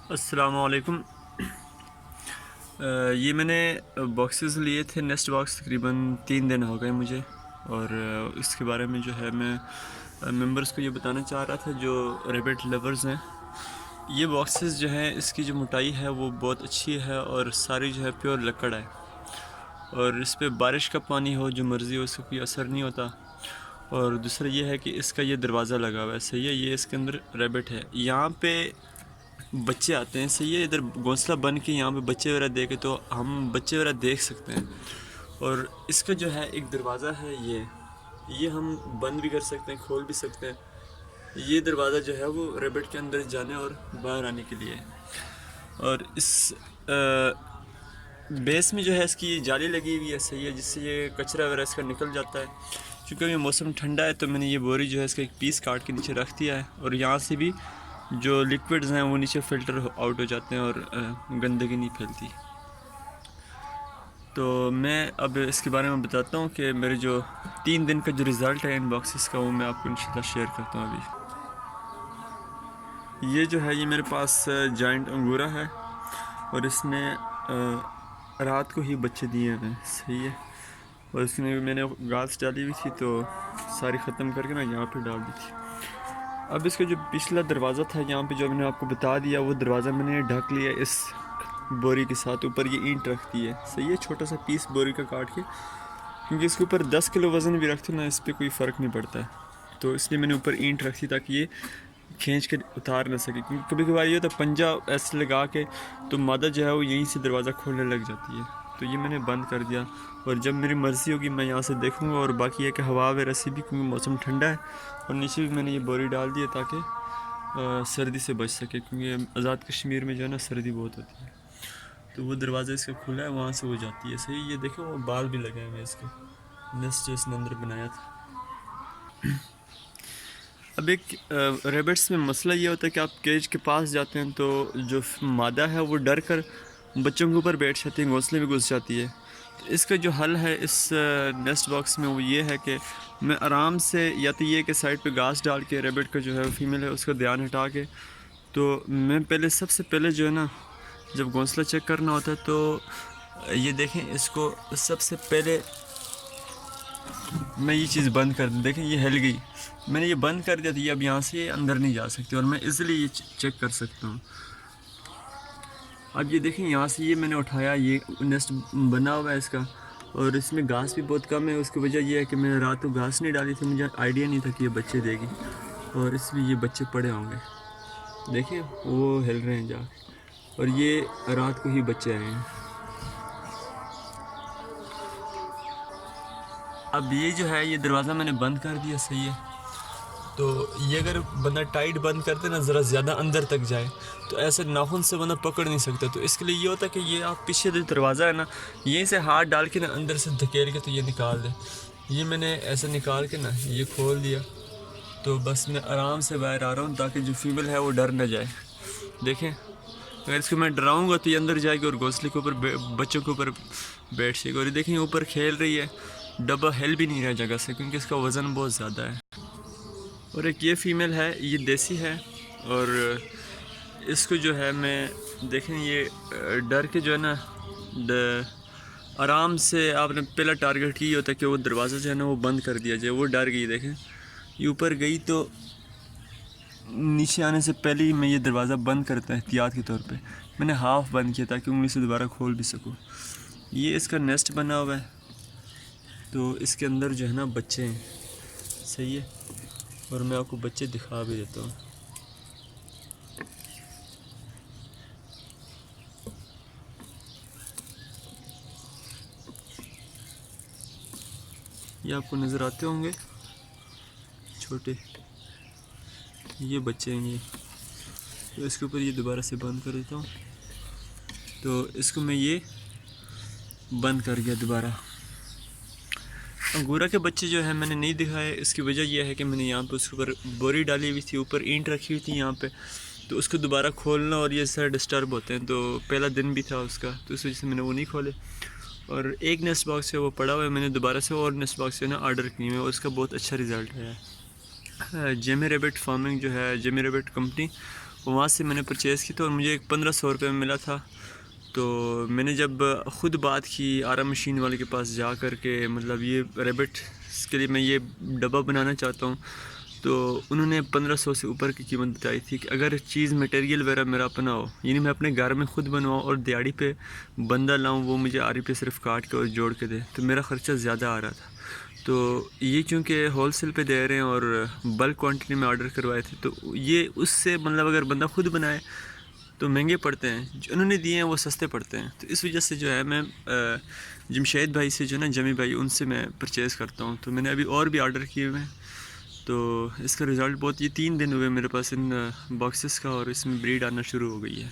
अस्सलाम वालेकुम। ये मैंने बॉक्सेस लिए थे, नेस्ट बॉक्स, तकरीबन 3 दिन हो गए मुझे। और इसके बारे में जो है मैं मेंबर्स को ये बताना चाह रहा था जो रैबिट लवर्स हैं। ये बॉक्सेस जो हैं, इसकी जो मोटाई है वो बहुत अच्छी है और सारी जो है प्योर लकड़ है। और इस पर बारिश का पानी हो जो मर्ज़ी हो, इसका कोई असर नहीं होता। और दूसरा ये है कि इसका ये दरवाज़ा लगा हुआ है, सही है। ये इसके अंदर रैबिट है, यहाँ पे बच्चे आते हैं, सही है। इधर घोंसला बन के यहाँ पे बच्चे वगैरह देखे तो हम बच्चे वगैरह देख सकते हैं। और इसका जो है एक दरवाज़ा है, ये हम बंद भी कर सकते हैं, खोल भी सकते हैं। ये दरवाज़ा जो है वो रैबिट के अंदर जाने और बाहर आने के लिए है। और इस बेस में जो है इसकी जाली लगी हुई है, सही है, जिससे ये कचरा वगैरह इसका निकल जाता है। क्योंकि अभी मौसम ठंडा है तो मैंने ये बोरी जो है इसका एक पीस काट के नीचे रख दिया है, और यहाँ से भी जो लिक्विड्स हैं वो नीचे फ़िल्टर आउट हो जाते हैं और गंदगी नहीं फैलती। तो मैं अब इसके बारे में बताता हूँ कि मेरे जो 3 दिन का जो रिज़ल्ट है इन बॉक्सेस का, वो मैं आपको इंशाल्लाह शेयर करता हूँ। अभी ये जो है, ये मेरे पास जाइंट अंगूरा है और इसने रात को ही बच्चे दिए हैं, सही है। और इसमें मैंने घास डाली हुई थी तो सारी ख़त्म करके ना यहाँ पे डाल दी थी। अब इसका जो पिछला दरवाज़ा था यहाँ पे, जो मैंने आपको बता दिया, वो दरवाज़ा मैंने ढक लिया इस बोरी के साथ। ऊपर ये ईंट रख दी है, सही है, छोटा सा पीस बोरी का काट के, क्योंकि इसके ऊपर 10 किलो वज़न भी रखते ना, इस पर कोई फ़र्क नहीं पड़ता है। तो इसलिए मैंने ऊपर ईंट रखी ताकि ये खींच कर उतार ना सके, क्योंकि कभी कभार ये होता है पंजा ऐसे लगा के तो मादा जो है वो यहीं से दरवाज़ा खोलने लग जाती है। तो ये मैंने बंद कर दिया, और जब मेरी मर्ज़ी होगी मैं यहाँ से देखूँगा। और बाकी है कि हवा वगैरह से भी, क्योंकि मौसम ठंडा है, और नीचे भी मैंने ये बोरी डाल दी है ताकि सर्दी से बच सके, क्योंकि आज़ाद कश्मीर में जो है ना सर्दी बहुत होती है। तो वो दरवाज़ा इसका खुला है, वहाँ से वो जाती है, सही। ये देखो वो बाल भी लगे हुए हैं इसके, नेस्ट जो इसने अंदर बनाया था। अब एक रेबिट्स में मसला ये होता है कि आप केज के पास जाते हैं तो जो मादा है वो डर कर बच्चों के ऊपर बैठ जाती है, घोंसले में घुस जाती है। तो इसका जो हल है इस नेस्ट बॉक्स में, वो ये है कि मैं आराम से, या तो ये कि साइड पे घास डाल के रेबिट का जो है फीमेल है उसका ध्यान हटा के, तो मैं पहले, सबसे पहले जो है ना, जब घोंसला चेक करना होता है तो ये देखें, इसको सबसे पहले मैं ये चीज़ बंद कर दूँ। देखें ये हिल गई, मैंने ये बंद कर दिया था, ये अब यहाँ से अंदर नहीं जा सकती और मैं इजीली ये चेक कर सकता हूँ। अब ये देखें, यहाँ से ये मैंने उठाया, ये नेस्ट बना हुआ है इसका, और इसमें घास भी बहुत कम है। उसकी वजह यह है कि मैंने रात को घास नहीं डाली थी, मुझे आइडिया नहीं था कि ये बच्चे देगी, और इसलिए ये बच्चे पड़े होंगे। देखिए वो हिल रहे हैं जा, और ये रात को ही बच्चे आए हैं। अब ये जो है, ये दरवाज़ा मैंने बंद कर दिया, सही है। तो ये अगर बंदा टाइट बंद करते ना, ज़रा ज़्यादा अंदर तक जाए, तो ऐसे नाखून से बंदा पकड़ नहीं सकता। तो इसके लिए ये होता है कि ये आप पीछे जो दरवाज़ा है ना, यहीं से हाथ डाल के ना अंदर से धकेल के तो ये निकाल दे। ये मैंने ऐसे निकाल के ना ये खोल दिया, तो बस मैं आराम से बाहर आ रहा हूँ ताकि जो फीमेल है वो डर ना जाए। देखें, अगर इसको मैं डराऊँगा तो ये अंदर जाएगी और घोंसले के ऊपर बच्चों के ऊपर बैठ जाएगी। और ये देखें ऊपर खेल रही है, डब्बा हिल भी नहीं रहा जगह से, क्योंकि इसका वज़न बहुत ज़्यादा है। और एक ये फ़ीमेल है, ये देसी है, और इसको जो है मैं, देखें ये डर के जो है ना, आराम से आपने पहला टारगेट की होता है कि वो दरवाज़ा जो है ना वो बंद कर दिया जाए। वो डर गई, देखें ये ऊपर गई, तो नीचे आने से पहले ही मैं ये दरवाज़ा बंद करता एहतियात के तौर पे। मैंने हाफ़ बंद किया ताकि उंगली से दोबारा खोल भी सकूँ। ये इसका नेस्ट बना हुआ है, तो इसके अंदर जो है ना बच्चे हैं, सही है। और मैं आपको बच्चे दिखा भी देता हूँ। ये आपको नज़र आते होंगे छोटे, ये बच्चे हैं ये। तो इसके ऊपर ये दोबारा से बंद कर देता हूँ, तो इसको मैं ये बंद कर गया दोबारा। अंगूरा के बच्चे जो है मैंने नहीं दिखाए, इसकी वजह यह है कि मैंने यहाँ पे उसके ऊपर बोरी डाली हुई थी, ऊपर ईंट रखी हुई थी यहाँ पे, तो उसको दोबारा खोलना और ये सारे डिस्टर्ब होते हैं। तो पहला दिन भी था उसका, तो इस वजह से मैंने वो नहीं खोले। और एक नेस्ट बॉक्स है वो पड़ा हुआ है, मैंने दोबारा से और नेस्ट बॉक्स है ना ऑर्डर किए हुए, और उसका बहुत अच्छा रिज़ल्ट है। जेमी रैबिट फार्मिंग जो है, जेमी रैबिट कंपनी, वहाँ से मैंने परचेज़ की तो और मुझे 1500 में मिला था। तो मैंने जब ख़ुद बात की आरा मशीन वाले के पास जा कर के, मतलब ये रैबिट के लिए मैं ये डब्बा बनाना चाहता हूँ, तो उन्होंने 1500 से ऊपर की कीमत बताई थी कि अगर चीज़ मटेरियल वगैरह मेरा अपना हो, यानी मैं अपने घर में ख़ुद बनवाऊँ और दिहाड़ी पे बंदा लाऊँ, वो मुझे आरी पे सिर्फ काट के और जोड़ के दे, तो मेरा ख़र्चा ज़्यादा आ रहा था। तो ये चूँकि होलसेल पे दे रहे हैं और बल्क क्वांटिटी में ऑर्डर करवाए थे, तो ये उससे मतलब अगर बंदा ख़ुद बनाए तो महंगे पड़ते हैं, जो उन्होंने दिए हैं वो सस्ते पड़ते हैं। तो इस वजह से जो है मैं जमशेद भाई से, जो ना जमी भाई, उनसे मैं परचेज़ करता हूँ। तो मैंने अभी और भी ऑर्डर किए हुए हैं, तो इसका रिज़ल्ट बहुत, ये 3 दिन हुए मेरे पास इन बॉक्सेस का, और इसमें ब्रीड आना शुरू हो गई है।